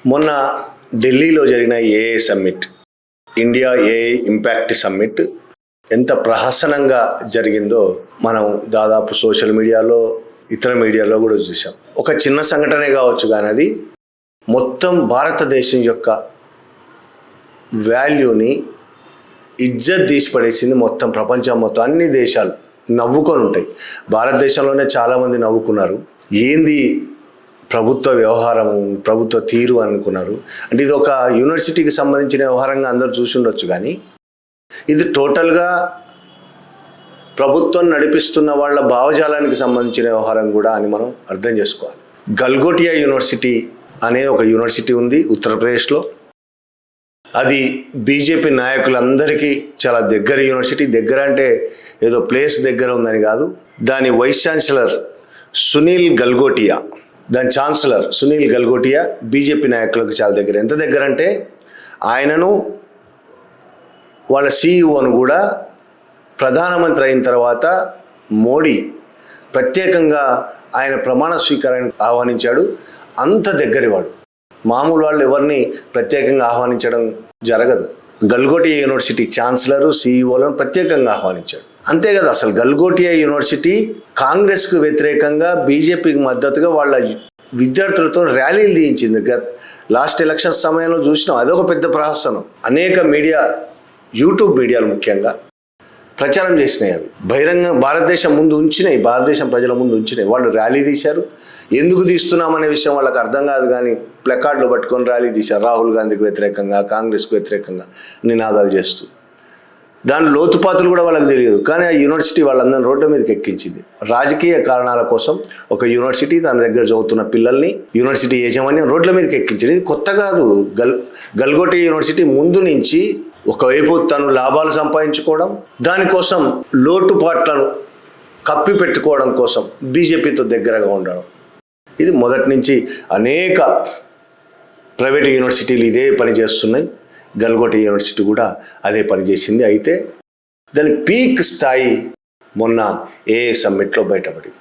మొన్న ఢిల్లీలో జరిగిన AI summit, India AI impact summit ఎంత ప్రహసనంగా జరిగిందో మనం దాదాపు సోషల్ మీడియాలో, ఇతర మీడియాలో కూడా చూసాం. ఒక చిన్న సంఘటనే కావచ్చు, కానీ అది మొత్తం భారతదేశం యొక్క వాల్యూని ఇజ్జత్ తీసి పడేసింది. మొత్తం ప్రపంచం మొత్తం అన్ని దేశాలు నవ్వుకొని ఉంటాయి. భారతదేశంలోనే చాలామంది నవ్వుకున్నారు. ఏంది ప్రభుత్వ వ్యవహారం, ప్రభుత్వ తీరు అనుకున్నారు. అంటే ఇది ఒక యూనివర్సిటీకి సంబంధించిన వ్యవహారంగా అందరూ చూసి ఉండొచ్చు, కానీ ఇది టోటల్గా ప్రభుత్వం నడిపిస్తున్న వాళ్ళ భావజాలానికి సంబంధించిన వ్యవహారం కూడా అని మనం అర్థం చేసుకోవాలి. గల్గోటియా యూనివర్సిటీ అనే ఒక యూనివర్సిటీ ఉంది ఉత్తరప్రదేశ్లో. అది బీజేపీ నాయకులందరికీ చాలా దగ్గర యూనివర్సిటీ. దగ్గర అంటే ఏదో ప్లేస్ దగ్గర ఉందని కాదు. దాని వైస్ ఛాన్సలర్ సునీల్ గల్గోటియా, దాని ఛాన్సలర్ సునీల్ గల్గోటియా బీజేపీ నాయకులకు చాలా దగ్గర. ఎంత దగ్గర అంటే ఆయనను, వాళ్ళ సీఈఓను కూడా ప్రధానమంత్రి అయిన తర్వాత మోడీ ప్రత్యేకంగా ఆయన ప్రమాణ స్వీకారానికి ఆహ్వానించాడు. అంత దగ్గరవాడు. మామూలు వాళ్ళు ఎవరిని ప్రత్యేకంగా ఆహ్వానించడం జరగదు. గల్గోటియా యూనివర్సిటీ ఛాన్సలరు, సీఈఓలను ప్రత్యేకంగా ఆహ్వానించాడు. అంతే కదా, అసలు గల్గోటియా యూనివర్సిటీ కాంగ్రెస్కు వ్యతిరేకంగా బీజేపీకి మద్దతుగా వాళ్ళ విద్యార్థులతో ర్యాలీలు తీయించింది. లాస్ట్ ఎలక్షన్ సమయంలో చూసినాం. అదొక పెద్ద ప్రహసనం. అనేక మీడియా, యూట్యూబ్ మీడియాలు ముఖ్యంగా ప్రచారం చేసినాయి. అవి బహిరంగ భారతదేశం ముందు ఉంచినాయి, భారతదేశం ప్రజల ముందు ఉంచినాయి. వాళ్ళు ర్యాలీ తీశారు. ఎందుకు తీస్తున్నామనే విషయం వాళ్ళకి అర్థం కాదు, కానీ ప్లకార్డులు పట్టుకొని ర్యాలీ తీశారు. రాహుల్ గాంధీకి వ్యతిరేకంగా, కాంగ్రెస్కు వ్యతిరేకంగా నినాదాలు చేస్తూ. దాని లోతుపాతులు కూడా వాళ్ళకి తెలియదు, కానీ ఆ యూనివర్సిటీ వాళ్ళందరినీ రోడ్డు మీదకి ఎక్కించింది. రాజకీయ కారణాల కోసం ఒక యూనివర్సిటీ తన దగ్గర చదువుతున్న పిల్లల్ని, యూనివర్సిటీ యాజమాన్యం రోడ్ల మీదకి ఎక్కించింది. ఇది కొత్త కాదు. గల్గోటియా యూనివర్సిటీ ముందు నుంచి ఒకవైపు తను లాభాలు సంపాదించుకోవడం, దానికోసం లోటుపాట్లను కప్పి పెట్టుకోవడం కోసం బీజేపీతో దగ్గరగా ఉండడం. ఇది మొదటి నుంచి అనేక ప్రైవేట్ యూనివర్సిటీలు ఇదే పని చేస్తున్నాయి. గల్గోటియా యూనివర్సిటీ కూడా అదే పని చేసింది. అయితే దాని పీక్ స్థాయి మొన్న ఏఐ సమ్మిట్లో బయటపడింది.